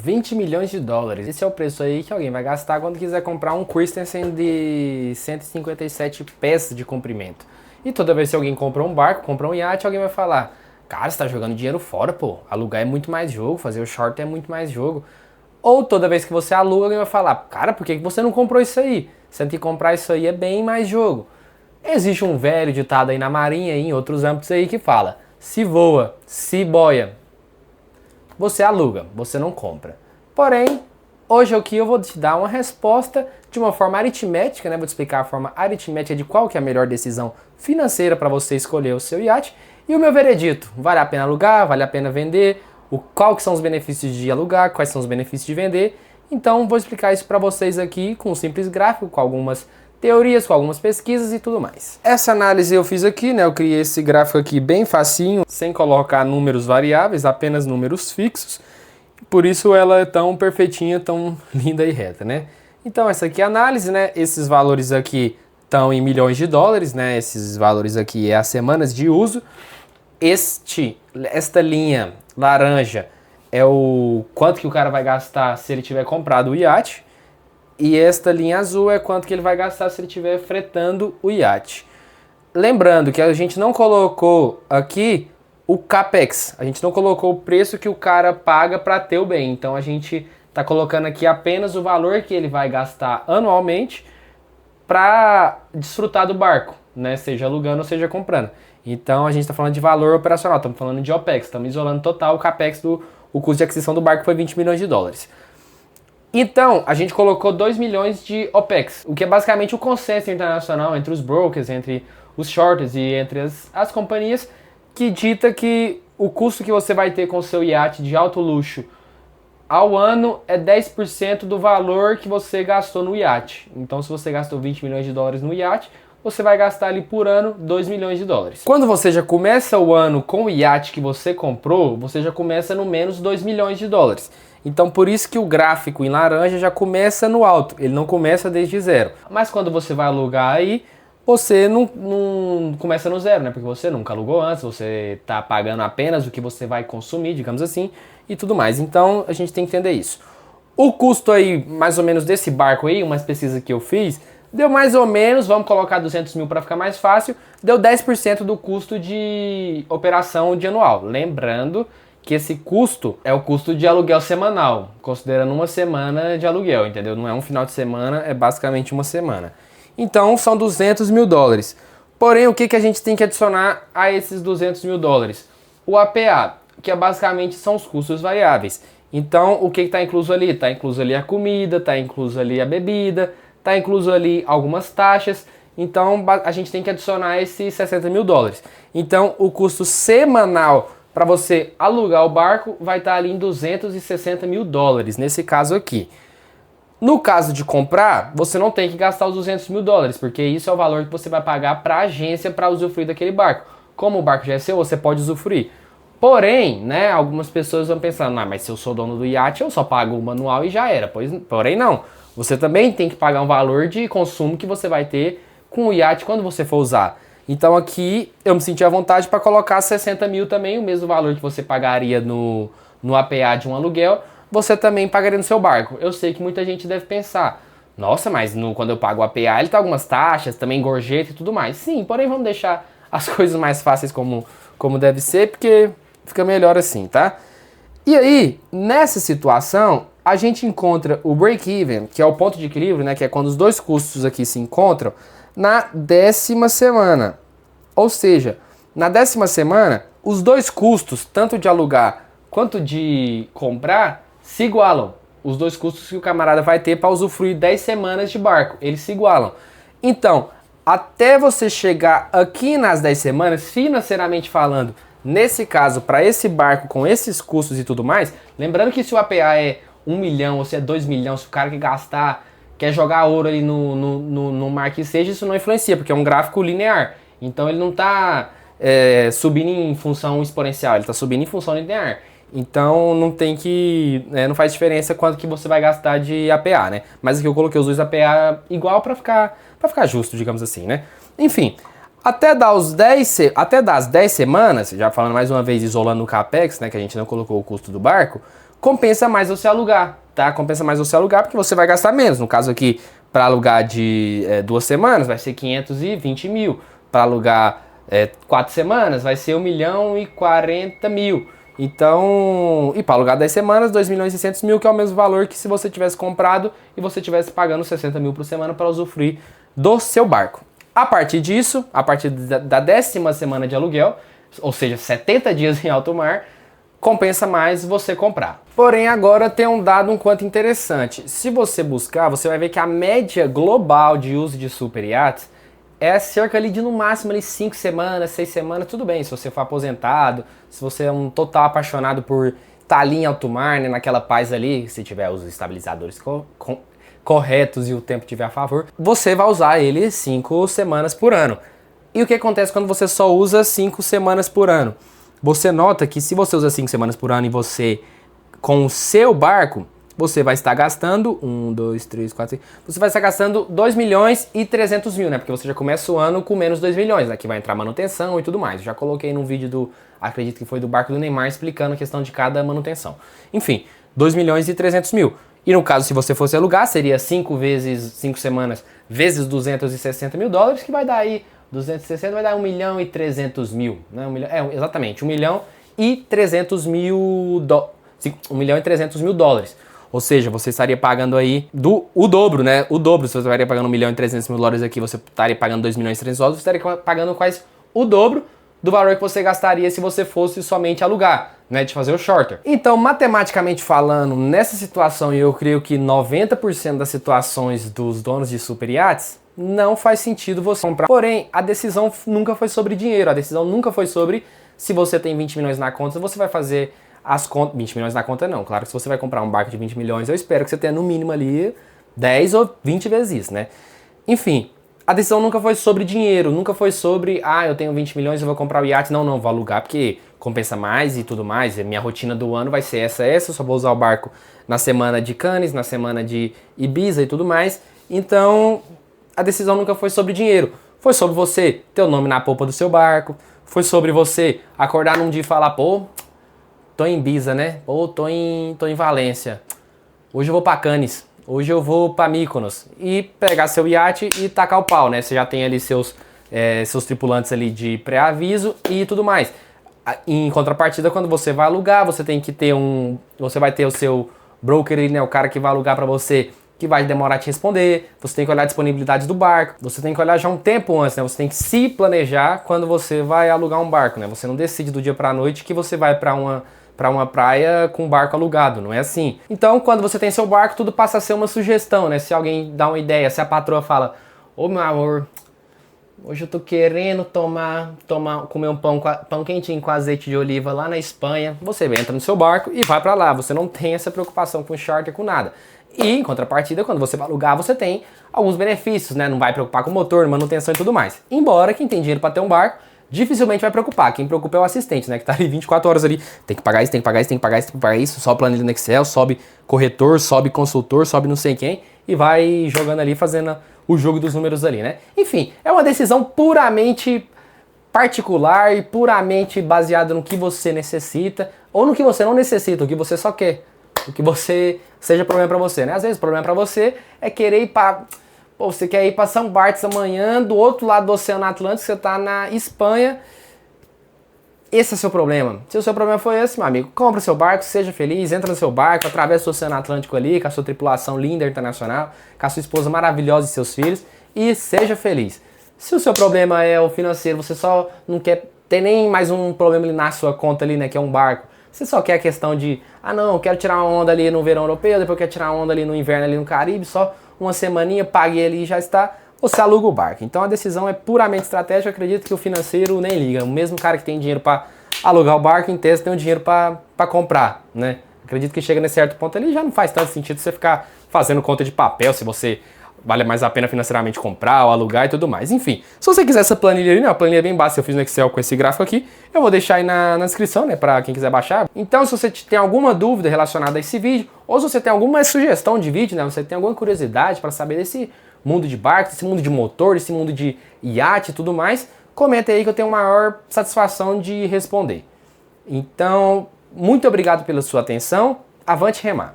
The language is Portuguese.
20 milhões de dólares. Esse é o preço aí que alguém vai gastar quando quiser comprar um Christensen de 157 pés de comprimento. E toda vez que alguém compra um barco, compra um iate, alguém vai falar: cara, você tá jogando dinheiro fora, pô. Alugar é muito mais jogo, fazer o short é muito mais jogo. Ou toda vez que você aluga, alguém vai falar: cara, por que você não comprou isso aí? Sendo que comprar isso aí é bem mais jogo. Existe um velho ditado aí na marinha e em outros âmbitos aí que fala: se voa, se boia, você aluga, você não compra. Porém, hoje aqui eu vou te dar uma resposta de uma forma aritmética, né? Vou te explicar a forma aritmética de qual que é a melhor decisão financeira para você escolher o seu iate. E o meu veredito: vale a pena alugar, vale a pena vender, qual que são os benefícios de alugar, quais são os benefícios de vender. Então vou explicar isso para vocês aqui com um simples gráfico, com algumas teorias, com algumas pesquisas e tudo mais. Essa análise eu fiz aqui, né? Eu criei esse gráfico aqui bem facinho, sem colocar números variáveis, apenas números fixos. Por isso ela é tão perfeitinha, tão linda e reta, né? Então essa aqui é a análise, né? Esses valores aqui estão em milhões de dólares, né? Esses valores aqui é as semanas de uso. Esta linha laranja é o quanto que o cara vai gastar se ele tiver comprado o iate. E esta linha azul é quanto que ele vai gastar se ele estiver fretando o iate. Lembrando que a gente não colocou aqui o CAPEX, a gente não colocou o preço que o cara paga para ter o bem. Então a gente está colocando aqui apenas o valor que ele vai gastar anualmente para desfrutar do barco, né? Seja alugando ou seja comprando. Então a gente está falando de valor operacional, estamos falando de OPEX, estamos isolando total o CAPEX o custo de aquisição do barco foi 20 milhões de dólares. Então, a gente colocou 2 milhões de OPEX, o que é basicamente o consenso internacional entre os brokers, entre os shorters e entre as companhias, que dita que o custo que você vai ter com o seu iate de alto luxo ao ano é 10% do valor que você gastou no iate. Então, se você gastou 20 milhões de dólares no iate, você vai gastar ali por ano 2 milhões de dólares. Quando você já começa o ano com o iate que você comprou, você já começa no menos 2 milhões de dólares. Então por isso que o gráfico em laranja já começa no alto, ele não começa desde zero. Mas quando você vai alugar aí, você não começa no zero, né? Porque você nunca alugou antes, você está pagando apenas o que você vai consumir, digamos assim, e tudo mais. Então a gente tem que entender isso. O custo aí, mais ou menos desse barco aí, uma pesquisa que eu fiz, deu mais ou menos, vamos colocar 200 mil para ficar mais fácil, deu 10% do custo de operação de anual. Lembrando que esse custo é o custo de aluguel semanal, considerando uma semana de aluguel, entendeu? Não é um final de semana, é basicamente uma semana. Então são 200 mil dólares. Porém, o que a gente tem que adicionar a esses 200 mil dólares? O APA, que basicamente são os custos variáveis. Então, o que está incluso ali? Está incluso ali a comida, está incluso ali a bebida, está incluso ali algumas taxas. Então, a gente tem que adicionar esses 60 mil dólares. Então, o custo semanal para você alugar o barco vai estar ali em 260 mil dólares, nesse caso aqui. No caso de comprar, você não tem que gastar os 200 mil dólares, porque isso é o valor que você vai pagar para a agência para usufruir daquele barco. Como o barco já é seu, você pode usufruir. Porém, né, algumas pessoas vão pensar: não, mas se eu sou dono do iate, eu só pago o manual e já era. Porém não, você também tem que pagar um valor de consumo que você vai ter com o iate quando você for usar. Então aqui eu me senti à vontade para colocar 60 mil também, o mesmo valor que você pagaria no APA de um aluguel, você também pagaria no seu barco. Eu sei que muita gente deve pensar: nossa, mas quando eu pago o APA ele tem algumas taxas, também gorjeta e tudo mais. Sim, porém vamos deixar as coisas mais fáceis como deve ser, porque fica melhor assim, tá? E aí, nessa situação, a gente encontra o break-even, que é o ponto de equilíbrio, né, que é quando os dois custos aqui se encontram, na 10ª semana. Ou seja, na 10ª semana, os dois custos, tanto de alugar quanto de comprar, se igualam. Os dois custos que o camarada vai ter para usufruir 10 semanas de barco, eles se igualam. Então, até você chegar aqui nas 10 semanas, financeiramente falando, nesse caso, para esse barco com esses custos e tudo mais, lembrando que se o APA é 1 milhão ou se é 2 milhões, se o cara quer jogar ouro ali no mar que seja, isso não influencia, porque é um gráfico linear. Então ele não está subindo em função exponencial, ele está subindo em função linear. Então não tem que, não faz diferença quanto que você vai gastar de APA, né? Mas aqui eu coloquei os dois APA igual para ficar justo, digamos assim, né? Enfim, até dar as 10 semanas, já falando mais uma vez isolando o CAPEX, né, que a gente não colocou o custo do barco, compensa mais você alugar, tá? Compensa mais você alugar porque você vai gastar menos. No caso aqui, para alugar de 2 semanas vai ser 520 mil. Para alugar 4 semanas vai ser 1.040.000. Então, e para alugar 10 semanas, 2.600.000, que é o mesmo valor que se você tivesse comprado e você tivesse pagando 60 mil por semana para usufruir do seu barco. A partir disso, a partir da 10ª semana de aluguel, ou seja, 70 dias em alto mar, compensa mais você comprar. Porém, agora tem um dado um quanto interessante. Se você buscar, você vai ver que a média global de uso de super iates é cerca ali de no máximo ali 5 semanas, 6 semanas, tudo bem, se você for aposentado, se você é um total apaixonado por estar ali em alto mar, né, naquela paz ali, se tiver os estabilizadores corretos e o tempo estiver a favor, você vai usar ele 5 semanas por ano. E o que acontece quando você só usa 5 semanas por ano? Você nota que se você usa 5 semanas por ano e você, com o seu barco, você vai estar gastando, 1, 2, 3, 4, 5, você vai estar gastando 2.300.000, né? Porque você já começa o ano com menos 2 milhões, né? Que vai entrar manutenção e tudo mais. Eu já coloquei num vídeo acredito que foi do barco do Neymar, explicando a questão de cada manutenção. Enfim, 2.300.000. E no caso, se você fosse alugar, seria 5 semanas vezes 260 mil dólares, que vai dar aí, 260 vai dar 1.300.000, né? Exatamente, 1.300.000 dólares. Ou seja, você estaria pagando aí o dobro, né? O dobro. Se você estaria pagando 1.300.000 dólares aqui, você estaria pagando 2.300.000 dólares, você estaria pagando quase o dobro do valor que você gastaria se você fosse somente alugar, né? De fazer o shorter. Então, matematicamente falando, nessa situação, e eu creio que 90% das situações dos donos de super iates, não faz sentido você comprar. Porém, a decisão nunca foi sobre dinheiro. A decisão nunca foi sobre se você tem 20 milhões na conta, você vai fazer as contas, 20 milhões na conta não, claro que se você vai comprar um barco de 20 milhões, eu espero que você tenha no mínimo ali 10 ou 20 vezes isso, né? Enfim, a decisão nunca foi sobre dinheiro, nunca foi sobre, eu tenho 20 milhões, eu vou comprar o iate, não, vou alugar porque compensa mais e tudo mais, minha rotina do ano vai ser essa, eu só vou usar o barco na semana de Cannes, na semana de Ibiza e tudo mais, então a decisão nunca foi sobre dinheiro, foi sobre você ter o nome na polpa do seu barco, foi sobre você acordar num dia e falar, pô, tô em Ibiza, né? Ou tô em Valência. Hoje eu vou pra Cannes. Hoje eu vou pra Mykonos. E pegar seu iate e tacar o pau, né? Você já tem ali seus tripulantes ali de pré-aviso e tudo mais. Em contrapartida, quando você vai alugar, você tem que ter você vai ter o seu broker ali, né? O cara que vai alugar pra você, que vai demorar a te responder. Você tem que olhar a disponibilidade do barco. Você tem que olhar já um tempo antes, né? Você tem que se planejar quando você vai alugar um barco, né? Você não decide do dia pra noite que você vai pra uma praia com barco alugado, não é assim. Então, quando você tem seu barco, tudo passa a ser uma sugestão, né? Se alguém dá uma ideia, se a patroa fala, ô meu amor, hoje eu tô querendo comer um pão quentinho com azeite de oliva lá na Espanha, você entra no seu barco e vai pra lá, você não tem essa preocupação com charter, com nada. E, em contrapartida, quando você vai alugar, você tem alguns benefícios, né? Não vai preocupar com o motor, manutenção e tudo mais. Embora quem tem dinheiro para ter um barco, dificilmente vai preocupar. Quem preocupa é o assistente, né? Que tá ali 24 horas ali. Tem que pagar isso, tem que pagar isso, tem que pagar isso, tem que pagar isso. Sobe planilha no Excel, sobe corretor, sobe consultor, sobe não sei quem. E vai jogando ali, fazendo o jogo dos números ali, né? Enfim, é uma decisão puramente particular e puramente baseada no que você necessita. Ou no que você não necessita, o que você só quer. O que você seja problema pra você, né? Às vezes o problema pra você é querer ir pra... Pô, você quer ir para São Bartos amanhã, do outro lado do Oceano Atlântico, você está na Espanha. Esse é o seu problema. Se o seu problema foi esse, meu amigo, compra o seu barco, seja feliz, entra no seu barco, atravessa o Oceano Atlântico ali, com a sua tripulação linda internacional, com a sua esposa maravilhosa e seus filhos, e seja feliz. Se o seu problema é o financeiro, você só não quer ter nem mais um problema ali na sua conta ali, né, que é um barco. Você só quer a questão de, não, eu quero tirar uma onda ali no verão europeu, depois eu quero tirar uma onda ali no inverno ali no Caribe, só uma semaninha, paguei ali e já está, você aluga o barco. Então a decisão é puramente estratégica, eu acredito que o financeiro nem liga. O mesmo cara que tem dinheiro para alugar o barco, em tese, tem o dinheiro para comprar, né? Acredito que chega nesse certo ponto ali, já não faz tanto sentido você ficar fazendo conta de papel, se você vale mais a pena financeiramente comprar ou alugar e tudo mais. Enfim, se você quiser essa planilha ali, né, uma planilha bem básica, eu fiz no Excel com esse gráfico aqui, eu vou deixar aí na descrição, né, para quem quiser baixar. Então, se você tem alguma dúvida relacionada a esse vídeo, ou se você tem alguma sugestão de vídeo, né, você tem alguma curiosidade para saber desse mundo de barco, desse mundo de motor, desse mundo de iate e tudo mais, comenta aí que eu tenho maior satisfação de responder. Então, muito obrigado pela sua atenção. avante remar.